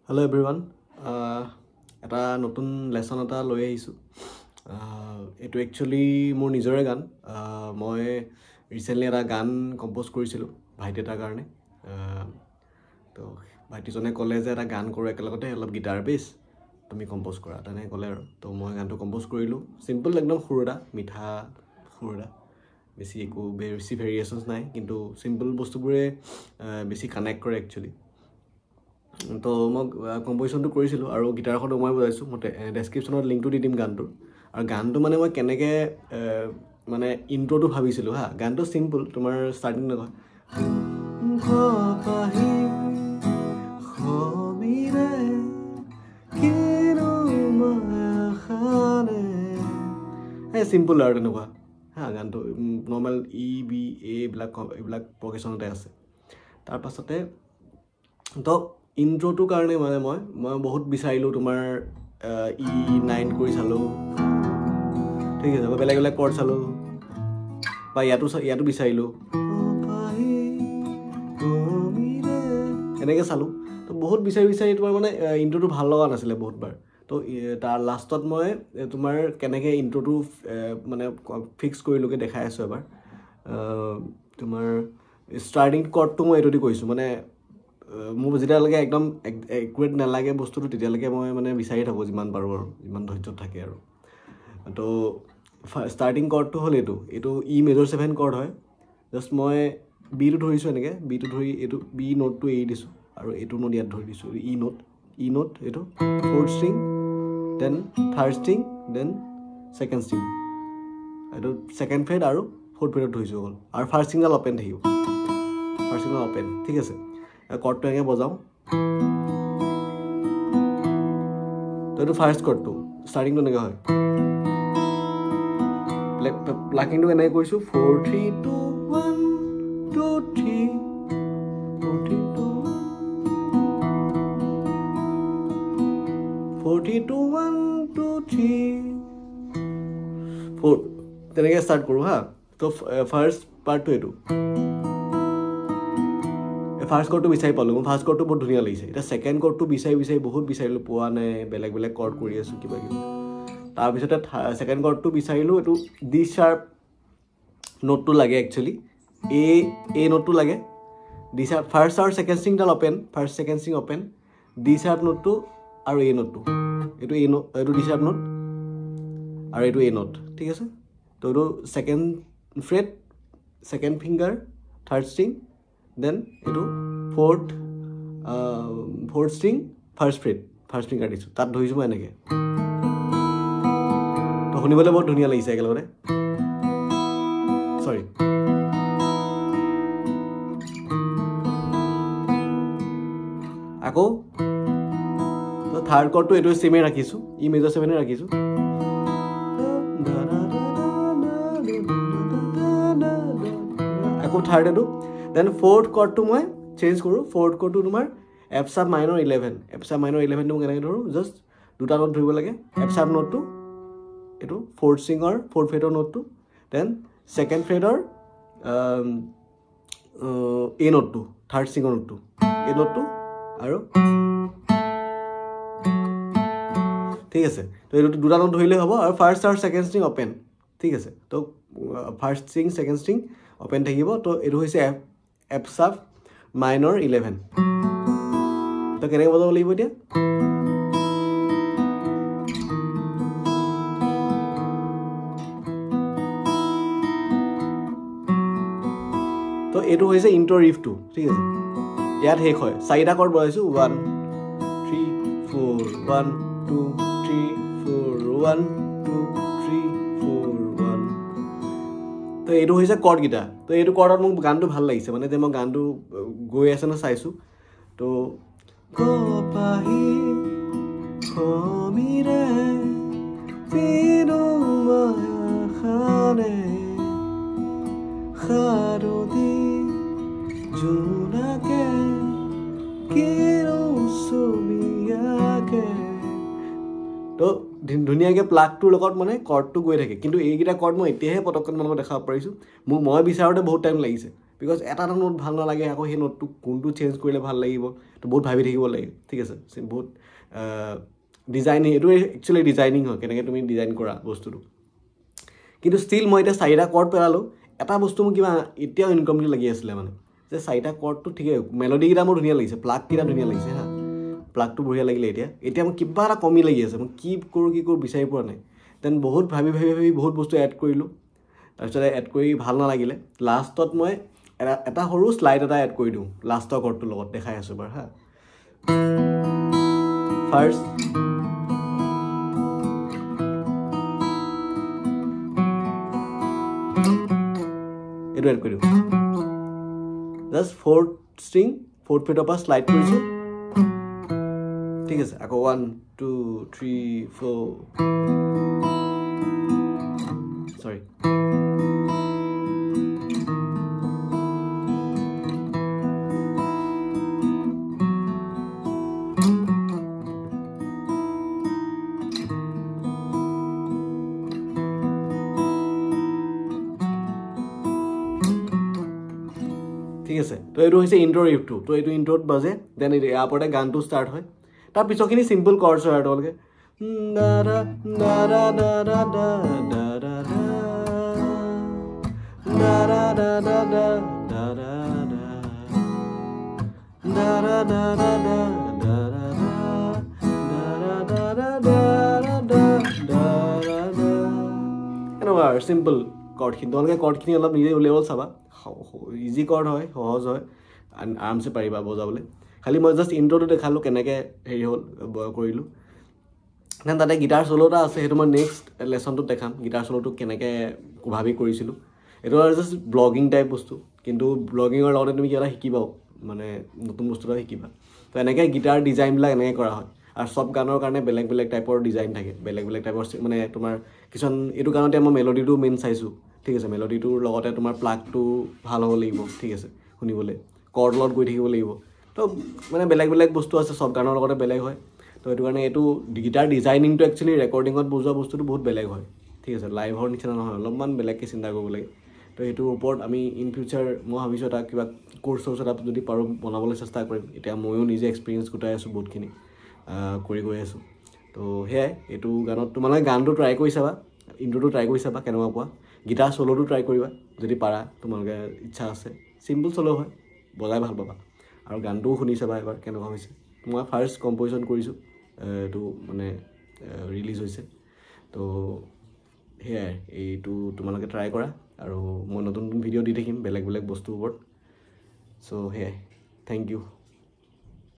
Hello everyone. এটা নতুন lesson এটা লৈ আহিছো। এটো একচুয়ালি মোৰ নিজৰে গান। মই ৰিসেন্টলি এটা গান কম্পোজ কৰিছিলো ভাইটি এটাৰ কাৰণে। তো ভাইটিজনে ক'লে যে এটা গান কৰো একেলগতে অলপ গিটাৰ বেছ তুমি কম্পোজ কৰা তেনে ক'লে আৰু তো মই গানটো কম্পোজ কৰিলো সিম্পল একদম সুৰদা মিঠা সুৰদা বেছি একো বেছি ভেৰিয়েশনছ নাই কিন্তু সিম্পল বস্তুবোৰে বেছি কানেক্ট কৰে একচুয়ালি তো মই কম্পোজিশনটো কৰিছিলো আৰু গিটাৰখনো মই বজাইছো মতে ডেসক্ৰিপচনত লিংকটো দি দিম গানটোৰ আৰু গানটো মানে মই কেনেকে মানে ইন্ট্ৰোটো ভাবিছিলো হা গানটো সিম্পল তোমাৰ ষ্টাৰ্টিং নহয় সিম্পল আৰু তেনেকুৱা হা গানটো নৰ্মেল ই বি এ এইবিলাক প্ৰগ্ৰেছনতে আছে তাৰ পাছতে তো ইন্ট্ৰোটো কাৰণে মানে মই বহুত বিচাৰিলো তোমাৰ E9 কৰি চালো ঠিক আছে মই বেলেগ কৰ্ড চালো বা ইয়াতো বিচাৰিলো এনেকে চালো তো বহুত বিচাৰি তোমাৰ মানে ইন্ট্ৰোটো ভাল লগা নাছিলে বহুতবাৰ তো তাৰ লাষ্টত মই তোমাৰ কেনেকে ইন্ট্ৰোটো মানে ফিক্স কৰিলোকে দেখাই আছো এবাৰ তোমাৰ ষ্টাৰ্টিং কৰ্ডটো মই এটো দি কৈছো মানে মোৰ যেতিয়ালৈকে একদম একুৰেট নালাগে বস্তুটো তেতিয়ালৈকে মই মানে বিচাৰি থাকো যিমান পাৰো আৰু যিমান ধৈৰ্য থাকে আৰু তো ষ্টাৰ্টিং কৰ্ডটো হ'ল এইটো ই মেজৰ 7 কৰ্ড হয় জাস্ট মই বি টো ধৰিছো এনেকে বি টো ধৰি এইটো বি নোটটো এৰি দিছো আৰু এইটো নোট ইয়াত ধৰি দিছো ই নোট এইটো fourth string then third string then second string এইটো সেকেন্ড ফ্ৰেট আৰু ফোৰ্থ ফ্ৰেটত ধৰিছো হ'ল আৰু ফাৰ্ষ্ট ষ্ট্ৰিংডাল ওপেন থাকিব ফাৰ্ষ্ট ষ্ট্ৰিং ওপেন ঠিক আছে কৰ্ডটো এনেকৈ বজাওঁ তো এইটো ফাৰ্ষ্ট কৰ্ডটো ষ্টাৰ্টিংটো এনেকৈ হয় প্লাকিংটো এনেকৈ কৰিছোঁ 4 3 2 1 2 3 4 3 2 4 3 2 1 2 3 4 তেনেকৈ ষ্টাৰ্ট কৰোঁ হা তো ফাৰ্ষ্ট পাৰ্টটো এইটো ফাৰ্ষ্ট কৰ্ডটো বিচাৰি পালো মই ফাৰ্ষ্ট কৰ্ডটো বহুত ধুনীয়া লাগিছে এটা সেকেন্ড কৰ্ডটো বিচাৰি বহুত বিচাৰিলো পোৱা নাই বেলেগ কৰ্ড কৰি আছো কিবা তাৰ পিছতে সেকেন্ড কৰ্ডটো বিচাৰিলো এটো ডি শাৰ্প নোটটো লাগে একচুয়ালি এ নোটটো লাগে ডি শাৰ্প ফাৰ্ষ্ট আৰু সেকেন্ড ষ্ট্ৰিংডাল open first second string open D sharp নোটটো আৰু এ নোটটো এইটো ডি শাৰ্প নোট আৰু এইটো এ নোট ঠিক আছে তো এইটো second fret second finger third string then এইটো ফোৰ্থ ষ্ট্ৰিং ফাৰ্ষ্ট ফিংগাৰ দিছো তাত ধৰিছো মই এনেকে তো শুনিবলৈ বহুত ধুনীয়া লাগিছে একেলগতে সৰি আকৌ তো থাৰ্ড কৰ্ডটো এইটো সেমে ৰাখিছো ই মেজৰ 7 ৰাখিছো আকৌ থাৰ্ড এইটো দেন ফোৰ্থ কৰ্ডটো মই চেঞ্জ কৰো ফোৰ্থ কৰ্ডটো তোমাৰ এফ সাব মাইনৰ 11 টো কেনেকৈ ধৰো জাস্ট দুটা নোট ধৰিব লাগে এফ সাব নোটটো এইটো ফোৰ্থ ষ্ট্ৰিঙৰ ফোৰ্থ ফ্ৰেটৰ নোটটো দেন সেকেন্ড ফ্ৰেটৰ এ নোটটো থাৰ্ড ষ্ট্ৰিঙৰ নোটটো এ নোটটো আৰু ঠিক আছে তো এইটো দুটা নোট ধৰিলে হ'ব আৰু ফাৰ্ষ্ট আৰু সেকেন্ড ষ্ট্ৰিং ওপেন ঠিক আছে তো first string second string open থাকিব তো এইটো হৈছে এফ সাব মাইনৰ 11 তো কেনেকৈ বজাব লাগিব এতিয়া তো এইটো হৈছে ইন্ট্ৰো ৰিফটো ঠিক আছে ইয়াত শেষ হয় চাৰিটা কৰ্ড বজাইছো 1 3 4 1 2 3 4 1 2 3 4 1 তো এইটো হৈছে কৰ্ড গিটা তো এইটো কৰ্ডত মোক গানটো ভাল লাগিছে মানে যে মই গানটো গৈ আছে না চাইছো তো কপাহি খমিৰে পিনুমাখানে খাৰদি জোনাকে কিৰো সুমিয়াকে তো ধুনীয়াকে প্লাগটোৰ লগত মানে কৰ্ডটো গৈ থাকে কিন্তু এইকেইটা কৰ্ড মই এতিয়াহে পটককৈ তোমালোকক দেখাব পাৰিছো মই বিচাৰোতে বহুত টাইম লাগিছে বিকজ এটা নোট ভাল নালাগে আকৌ সেই নোটটো কোনটো চেঞ্জ কৰিলে ভাল লাগিব তো বহুত ভাবি থাকিব লাগে ঠিক আছে বহুত ডিজাইনিং এইটো একচুৱেলি ডিজাইনিং হয় কেনেকৈ তুমি ডিজাইন কৰা বস্তুটো কিন্তু ষ্টিল মই এতিয়া 4টা কৰ্ড পেলালোঁ এটা বস্তু মোক কিবা এতিয়াও ইনকমপ্লিট লাগি আছিলে মানে যে 4টা কৰ্ডটো ঠিকেই মেলোডিকেইটা মোৰ ধুনীয়া লাগিছে প্লাগকেইটা ধুনীয়া লাগিছে হা প্লাগটো বঢ়িয়া লাগিলে এতিয়া মোক কিবা এটা কমি লাগি আছে মই কি কৰোঁ বিচাৰি পোৱা নাই দেন বহুত ভাবি বহুত বস্তু এড কৰিলোঁ তাৰপিছতে এড কৰি ভাল নালাগিলে লাষ্টত মই এটা সৰু শ্লাইড এটা এড কৰি দিওঁ লাষ্টৰ কৰ্ডটোৰ লগত দেখাই আছোঁ বাৰু হা ফাৰ্ষ্ট এইটো এড কৰি দিওঁ just 4th string 4th fret পৰা শ্লাইড কৰিছোঁ ঠিক আছে আকৌ 1 2 3 4 sorry ঠিক আছে তো এইটো হৈছে ইন্ট্ৰ ৰিফটো তো এইটো ইন্ট্ৰত বাজে দেন ইয়াৰ ওপৰতে গানটো ষ্টাৰ্ট হয় তাৰ পিছৰখিনি চিম্পল কৰ্ডছ হয় আৰু তোমালোকে এনেকুৱা আৰু চিম্পল কৰ্ডখিনি তোমালোকে কৰ্ডখিনি অলপ নিজে উলিয়াব চাবা ইজি কৰ্ড হয় সহজ হয় আৰামছে পাৰিবা বজাবলৈ খালি মই জাষ্ট ইন্ট্ৰটো দেখালোঁ কেনেকৈ হেৰি হ'ল কৰিলোঁ দেন তাতে গিটাৰ চ'ল' এটা আছে সেইটো মই নেক্সট লেচনটোত দেখাম গিটাৰ চ'ল'টো কেনেকৈ ভাবি কৰিছিলোঁ এইটো আৰু জাষ্ট ব্লগিং টাইপ বস্তু কিন্তু ব্লগিঙৰ লগতে তুমি কিবা এটা শিকিবাও মানে নতুন বস্তু এটা শিকিবা তো এনেকৈ গিটাৰ ডিজাইনবিলাক এনেকৈ কৰা হয় আৰু চব গানৰ কাৰণে বেলেগ বেলেগ টাইপৰ ডিজাইন থাকে বেলেগ টাইপৰ মানে তোমাৰ কিছুমান এইটো কাৰণতে মই মেলোডিটো মেইন চাইছোঁ ঠিক আছে মেলোডিটোৰ লগতে তোমাৰ প্লাগটো ভাল হ'ব লাগিব ঠিক আছে শুনিবলৈ কৰ্ড লগত গৈ থাকিব লাগিব তো মানে বেলেগ বস্তু আছে চব গানৰ লগতে বেলেগ হয় তো সেইটো কাৰণে এইটো গিটাৰ ডিজাইনিংটো একচুৱেলি ৰেকৰ্ডিঙত বজোৱা বস্তুটো বহুত বেলেগ হয় ঠিক আছে লাইভৰ নিচিনা নহয় অলপমান বেলেগকৈ চিন্তা কৰিব লাগে তো সেইটোৰ ওপৰত আমি ইন ফিউচাৰ মই ভাবিছোঁ এটা কিবা কোৰ্চ এটা যদি পাৰোঁ বনাবলৈ চেষ্টা কৰিম এতিয়া ময়ো নিজে এক্সপিৰিয়েঞ্চ গোটাই আছোঁ বহুতখিনি কৰি গৈ আছোঁ তো সেয়াই এইটো গানত তোমালোকে গানটো ট্ৰাই কৰি চাবা ইন্ট্ৰটো ট্ৰাই কৰি চাবা কেনেকুৱা পোৱা গিটাৰ চ'ল'টো ট্ৰাই কৰিবা যদি পাৰা তোমালোকে ইচ্ছা আছে চিম্পল চ'ল' হয় বজাই ভাল পাবা আৰু গানটোও শুনি চাবা এবাৰ কেনেকুৱা হৈছে মই ফাৰ্ষ্ট কম্প'জিশ্যন কৰিছোঁ এইটো মানে ৰিলিজ হৈছে তো সেয়াই এইটো তোমালোকে ট্ৰাই কৰা আৰু মই নতুন ভিডিঅ' দি থাকিম বেলেগ বস্তুৰ ওপৰত চ' সেয়াই থেংক ইউ